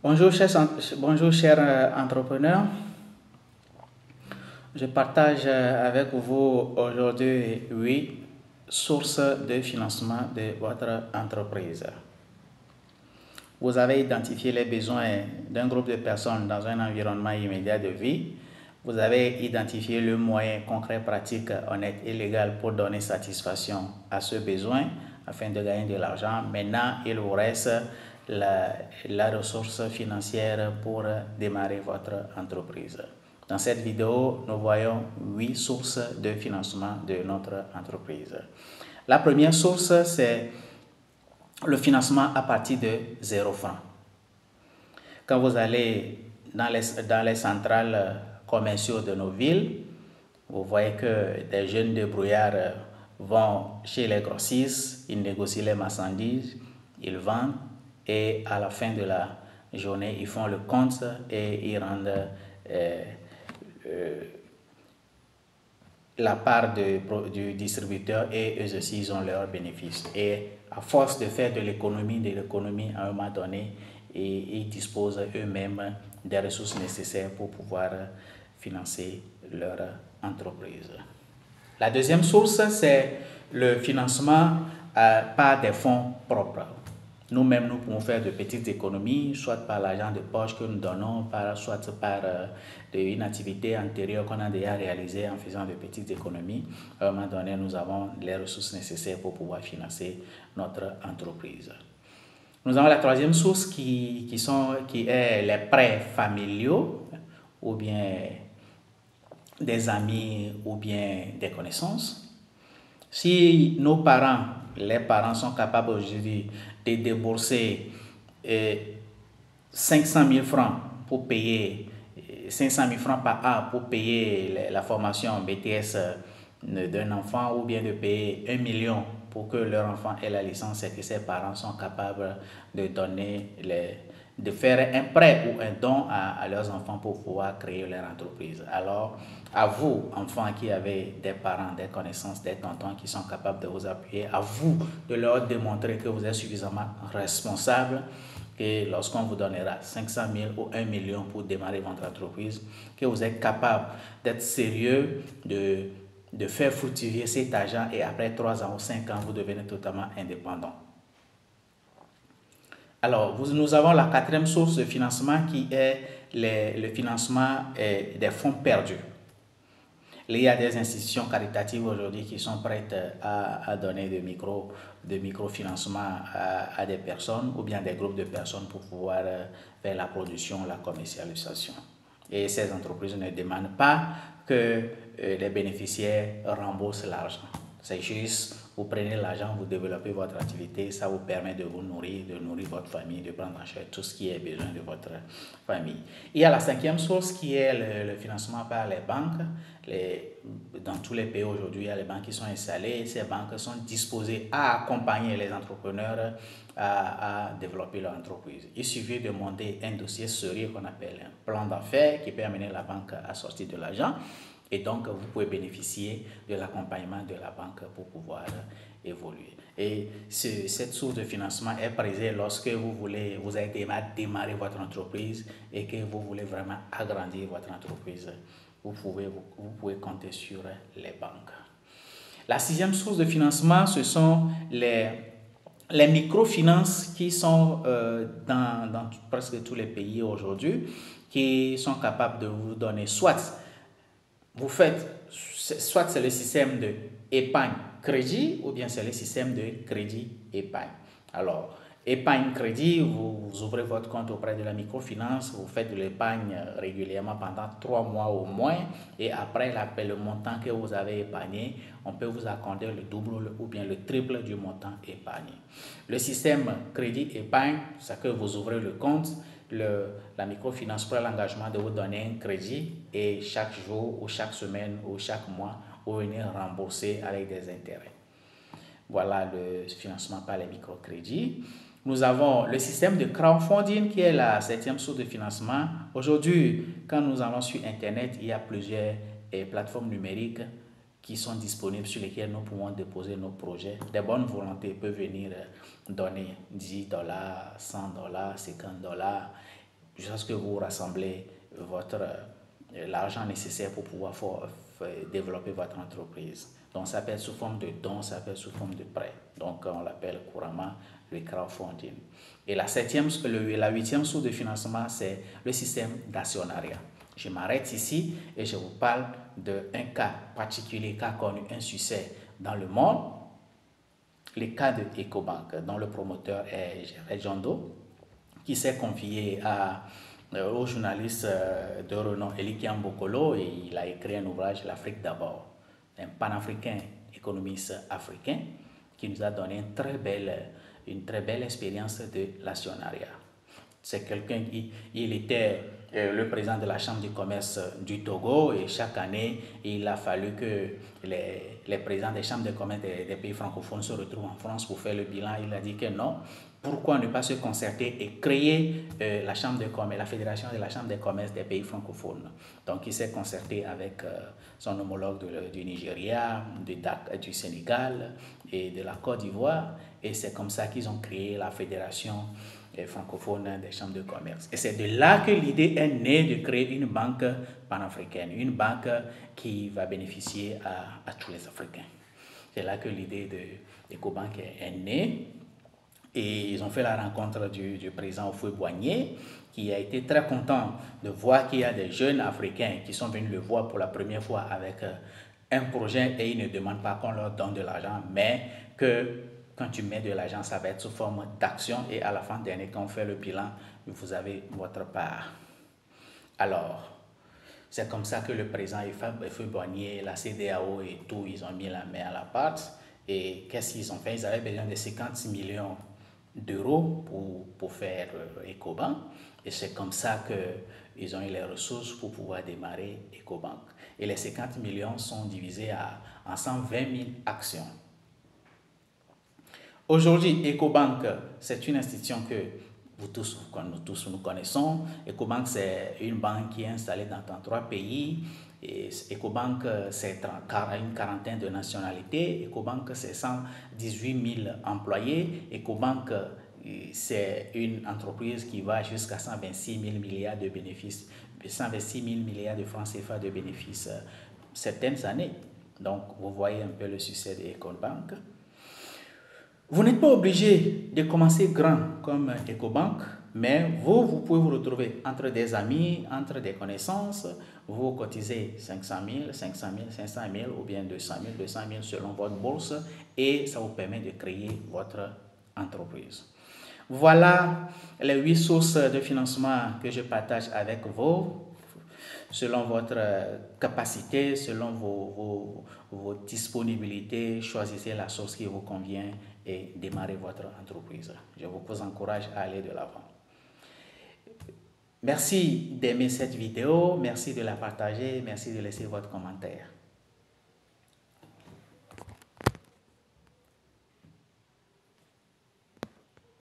Bonjour chers entrepreneurs. Je partage avec vous aujourd'hui 8 sources de financement de votre entreprise. Vous avez identifié les besoins d'un groupe de personnes dans un environnement immédiat de vie. Vous avez identifié le moyen concret, pratique, honnête et légal pour donner satisfaction à ce besoin afin de gagner de l'argent. Maintenant, il vous reste la ressource financière pour démarrer votre entreprise. Dans cette vidéo, nous voyons 8 sources de financement de notre entreprise. La première source, c'est le financement à partir de 0 francs. Quand vous allez dans les centrales commerciaux de nos villes, vous voyez que des jeunes débrouillards vont chez les grossistes, ils négocient les marchandises, ils vendent et à la fin de la journée, ils font le compte et ils rendent la part du distributeur et eux aussi ils ont leurs bénéfices. Et à force de faire de l'économie à un moment donné, et ils disposent eux-mêmes des ressources nécessaires pour pouvoir financer leur entreprise. La deuxième source, c'est le financement par des fonds propres. Nous-mêmes, nous pouvons faire de petites économies, soit par l'argent de poche que nous donnons, soit par une activité antérieure qu'on a déjà réalisée en faisant de petites économies. À un moment donné, nous avons les ressources nécessaires pour pouvoir financer notre entreprise. Nous avons la troisième source qui est les prêts familiaux ou bien des amis ou bien des connaissances. Si nos parents, les parents sont capables aujourd'hui de débourser 500 000 francs pour payer 500 000 francs par an pour payer la formation BTS d'un enfant ou bien de payer 1 million pour que leur enfant ait la licence, et que ses parents sont capables de donner de faire un prêt ou un don à leurs enfants pour pouvoir créer leur entreprise. Alors, à vous, enfants qui avez des parents, des connaissances, des tontons qui sont capables de vous appuyer, à vous de leur démontrer que vous êtes suffisamment responsable, que lorsqu'on vous donnera 500 000 ou 1 million pour démarrer votre entreprise, que vous êtes capable d'être sérieux, de faire fructifier cet argent et après 3 ans ou 5 ans, vous devenez totalement indépendant. Alors, nous avons la quatrième source de financement qui est le financement des fonds perdus. Il y a des institutions caritatives aujourd'hui qui sont prêtes à donner de microfinancement à des personnes ou bien des groupes de personnes pour pouvoir faire la production, la commercialisation. Et ces entreprises ne demandent pas que les bénéficiaires remboursent l'argent. C'est juste, vous prenez l'argent, vous développez votre activité, ça vous permet de vous nourrir, de nourrir votre famille, de prendre en charge tout ce qui est besoin de votre famille. Il y a la cinquième source qui est le financement par les banques. Dans tous les pays aujourd'hui, il y a les banques qui sont installées. Ces banques sont disposées à accompagner les entrepreneurs à développer leur entreprise. Il suffit de monter un dossier sérieux qu'on appelle un plan d'affaires qui peut amener la banque à sortir de l'argent. Et donc, vous pouvez bénéficier de l'accompagnement de la banque pour pouvoir évoluer. Et cette source de financement est présente lorsque vous avez démarré votre entreprise et que vous voulez vraiment agrandir votre entreprise. Vous pouvez compter sur les banques. La sixième source de financement, ce sont les microfinances qui sont dans presque tous les pays aujourd'hui, qui sont capables de vous donner soit c'est le système de épargne-crédit ou bien c'est le système de crédit-épargne. Alors, épargne-crédit, vous ouvrez votre compte auprès de la microfinance, vous faites de l'épargne régulièrement pendant 3 mois au moins et après le montant que vous avez épargné, on peut vous accorder le double ou bien le triple du montant épargné. Le système crédit-épargne, c'est que vous ouvrez le compte, la microfinance prend l'engagement de vous donner un crédit et chaque jour ou chaque semaine ou chaque mois, vous venez rembourser avec des intérêts. Voilà le financement par les microcrédits. Nous avons le système de crowdfunding qui est la septième source de financement. Aujourd'hui, quand nous allons sur Internet, il y a plusieurs plateformes numériques qui sont disponibles sur lesquelles nous pouvons déposer nos projets. Des bonnes volontés peuvent venir donner $10, $100, $50 jusqu'à ce que vous rassemblez l'argent nécessaire pour pouvoir développer votre entreprise. Donc ça peut être sous forme de dons, ça peut être sous forme de prêts. Donc on l'appelle couramment le crowdfunding. Et la huitième source de financement, c'est le système d'actionnariat. Je m'arrête ici et je vous parle d'un cas particulier qui a connu un succès dans le monde, le cas de Ecobank, dont le promoteur est Gérald Jondo, qui s'est confié au journaliste de renom Elikian Bokolo, et il a écrit un ouvrage, L'Afrique d'abord, un panafricain économiste africain qui nous a donné une très belle expérience de l'actionnariat. C'est quelqu'un il était le président de la Chambre du commerce du Togo, et chaque année, il a fallu que les présidents des chambres de commerce des pays francophones se retrouvent en France pour faire le bilan. Il a dit que non, pourquoi ne pas se concerter et créer la Chambre de commerce, la Fédération de la Chambre de commerce des pays francophones. Donc il s'est concerté avec son homologue du Nigeria, du Sénégal et de la Côte d'Ivoire, et c'est comme ça qu'ils ont créé la Fédération francophone des chambres de commerce. Et c'est de là que l'idée est née de créer une banque panafricaine, une banque qui va bénéficier à tous les Africains. C'est là que l'idée de EcoBank est née. Et ils ont fait la rencontre du président Houphouët-Boigny, qui a été très content de voir qu'il y a des jeunes Africains qui sont venus le voir pour la première fois avec un projet, et ils ne demandent pas qu'on leur donne de l'argent, mais que quand tu mets de l'argent, ça va être sous forme d'action, et à la fin de l'année, quand on fait le bilan, vous avez votre part. Alors, c'est comme ça que le président Houphouët-Boigny, la CEDEAO et tout, ils ont mis la main à la pâte. Et qu'est-ce qu'ils ont fait? Ils avaient besoin de 56 millions d'euros pour faire EcoBank, et c'est comme ça qu'ils ont eu les ressources pour pouvoir démarrer EcoBank. Et les 50 millions sont divisés en 120 000 actions. Aujourd'hui, EcoBank, c'est une institution que nous tous nous connaissons. EcoBank, c'est une banque qui est installée dans 33 pays. Et EcoBank, c'est une quarantaine de nationalités. EcoBank, c'est 118 000 employés. EcoBank, c'est une entreprise qui va jusqu'à 126 000 milliards de bénéfices, 126 000 milliards de francs CFA de bénéfices certaines années. Donc, vous voyez un peu le succès de EcoBank. Vous n'êtes pas obligé de commencer grand comme EcoBank, mais vous pouvez vous retrouver entre des amis, entre des connaissances. Vous cotisez 500 000, 500 000, 500 000 ou bien 200 000, 200 000 selon votre bourse, et ça vous permet de créer votre entreprise. Voilà les 8 sources de financement que je partage avec vous. Selon votre capacité, selon vos disponibilités, choisissez la source qui vous convient et démarrez votre entreprise. Je vous encourage à aller de l'avant. Merci d'aimer cette vidéo, merci de la partager, merci de laisser votre commentaire.